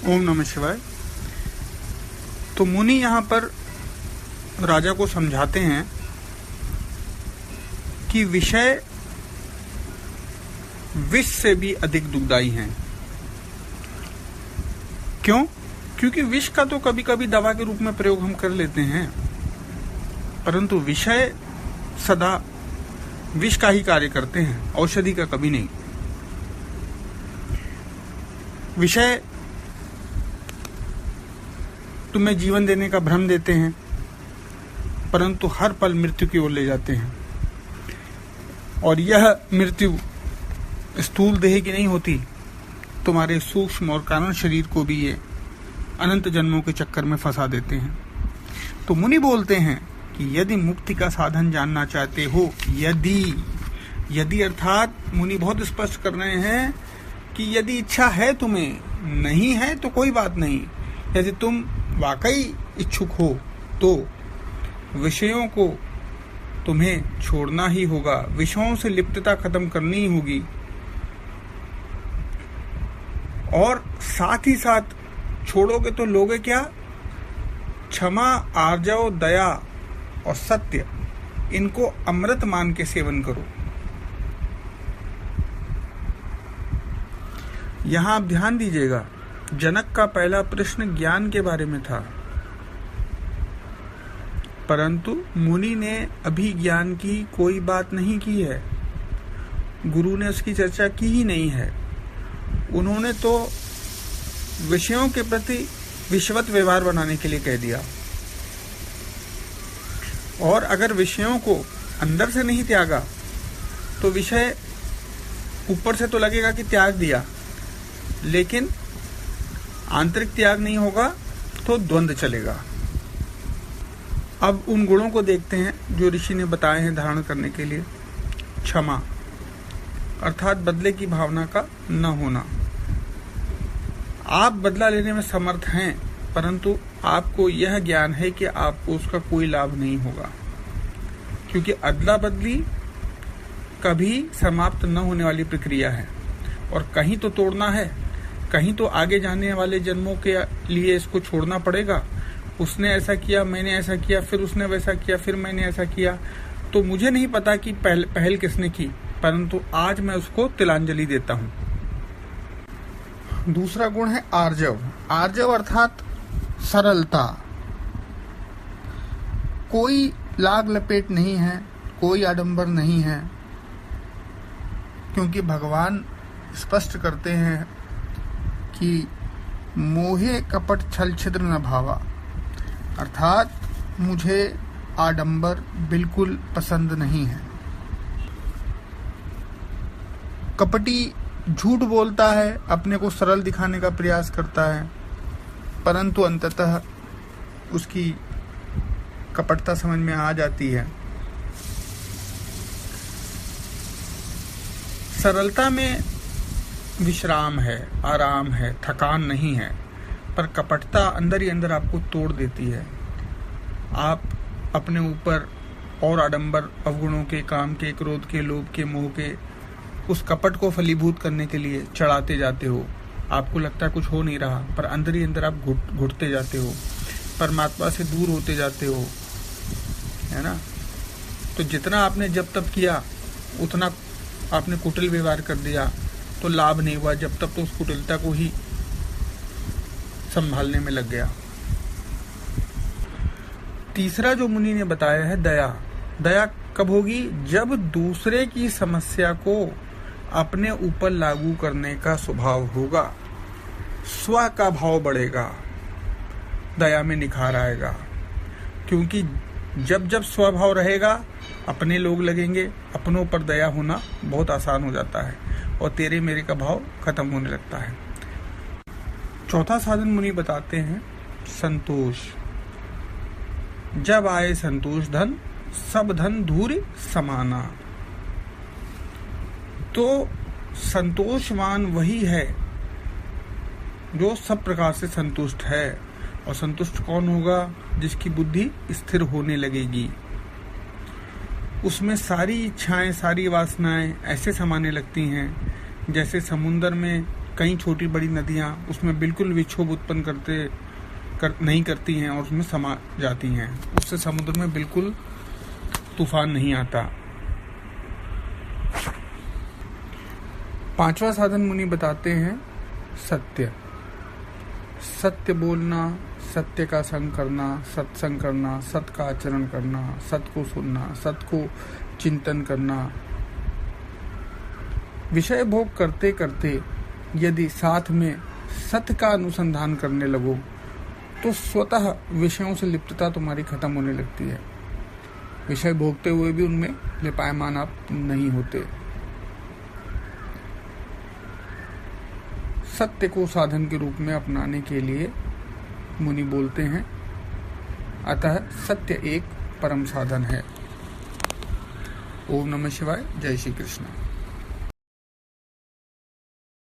ओम नमः शिवाय। तो मुनि यहाँ पर राजा को समझाते हैं कि विषय विष से भी अधिक दुखदाई हैं। क्यों? क्योंकि विष का तो कभी कभी दवा के रूप में प्रयोग हम कर लेते हैं, परंतु विषय सदा विष का ही कार्य करते हैं, औषधि का कभी नहीं। विषय तुम्हें जीवन देने का भ्रम देते हैं, परंतु हर पल मृत्यु की ओर ले जाते हैं। और यह मृत्यु स्थूल देह की नहीं होती, तुम्हारे सूक्ष्म और कारण शरीर को भी ये अनंत जन्मों के चक्कर में फंसा देते हैं। तो मुनि बोलते हैं कि यदि मुक्ति का साधन जानना चाहते हो, यदि अर्थात मुनि बहुत स्पष्ट कर रहे हैं कि यदि इच्छा है तुम्हें, नहीं है तो कोई बात नहीं। यदि तुम वाकई इच्छुक हो तो विषयों को तुम्हें छोड़ना ही होगा, विषयों से लिप्तता खत्म करनी ही होगी। और साथ ही साथ छोड़ोगे तो लोगे क्या? क्षमा, आर्जव, दया और सत्य, इनको अमृत मान के सेवन करो। यहां आप ध्यान दीजिएगा, जनक का पहला प्रश्न ज्ञान के बारे में था, परंतु मुनि ने अभी ज्ञान की कोई बात नहीं की है, गुरु ने उसकी चर्चा की ही नहीं है। उन्होंने तो विषयों के प्रति विषवत व्यवहार बनाने के लिए कह दिया। और अगर विषयों को अंदर से नहीं त्यागा तो विषय ऊपर से तो लगेगा कि त्याग दिया, लेकिन आंतरिक त्याग नहीं होगा तो द्वंद्व चलेगा। अब उन गुणों को देखते हैं जो ऋषि ने बताए हैं धारण करने के लिए। क्षमा अर्थात बदले की भावना का न होना। आप बदला लेने में समर्थ हैं, परंतु आपको यह ज्ञान है कि आपको उसका कोई लाभ नहीं होगा, क्योंकि अदला बदली कभी समाप्त न होने वाली प्रक्रिया है और कहीं तो तोड़ना है, कहीं तो आगे जाने वाले जन्मों के लिए इसको छोड़ना पड़ेगा। उसने ऐसा किया, मैंने ऐसा किया, फिर उसने वैसा किया, फिर मैंने ऐसा किया। तो मुझे नहीं पता कि पहल किसने की, परंतु आज मैं उसको तिलांजलि देता हूं। दूसरा गुण है आर्जव। आर्जव अर्थात सरलता। कोई लाग लपेट नहीं है, कोई आडंबर नहीं है, क्योंकि भगवान स्पष्ट करते हैं कि मोहे कपट छल छिद्र न भावा, अर्थात मुझे आडंबर बिल्कुल पसंद नहीं है। कपटी झूठ बोलता है, अपने को सरल दिखाने का प्रयास करता है, परंतु अंततः उसकी कपटता समझ में आ जाती है। सरलता में विश्राम है, आराम है, थकान नहीं है, पर कपटता अंदर ही अंदर आपको तोड़ देती है। आप अपने ऊपर और आडंबर, अवगुणों के, काम के, क्रोध के, लोभ के, मोह के उस कपट को फलीभूत करने के लिए चढ़ाते जाते हो। आपको लगता है कुछ हो नहीं रहा, पर अंदर ही अंदर आप घुटते जाते हो, परमात्मा से दूर होते जाते हो, है ना। तो जितना आपने जब तब किया उतना आपने कुटिल व्यवहार कर दिया तो लाभ नहीं हुआ, जब तब तो उस कुटिलता को ही संभालने में लग गया। तीसरा जो मुनि ने बताया है दया। दया कब होगी? जब दूसरे की समस्या को अपने ऊपर लागू करने का स्वभाव होगा, स्व का भाव बढ़ेगा, दया में निखार आएगा। क्योंकि जब जब स्वभाव रहेगा, अपने लोग लगेंगे, अपनों पर दया होना बहुत आसान हो जाता है और तेरे मेरे का भाव खत्म होने लगता है। चौथा साधन मुनि बताते हैं संतोष। जब आए संतोष धन, सब धन धूरि समाना। तो संतोषवान वही है जो सब प्रकार से संतुष्ट है। और संतुष्ट कौन होगा? जिसकी बुद्धि स्थिर होने लगेगी, उसमें सारी इच्छाएं, सारी वासनाएं ऐसे समाने लगती हैं जैसे समुद्र में कई छोटी बड़ी नदियाँ उसमें बिल्कुल विक्षोभ उत्पन्न नहीं करती हैं और उसमें समा जाती हैं। उससे समुद्र में बिल्कुल तूफान नहीं आता। 5वां साधन मुनि बताते हैं सत्य। सत्य बोलना, सत्य का संग करना, सत्संग करना, सत्य का आचरण करना, सत्य को सुनना, सत्य को चिंतन करना। विषय भोग करते करते यदि साथ में सत्य का अनुसंधान करने लगो तो स्वतः विषयों से लिप्तता तुम्हारी खत्म होने लगती है। विषय भोगते हुए भी उनमें लिपायमान आप नहीं होते। सत्य को साधन के रूप में अपनाने के लिए मुनि बोलते हैं, अतः सत्य एक परम साधन है। ओम नमः शिवाय। जय श्री कृष्ण।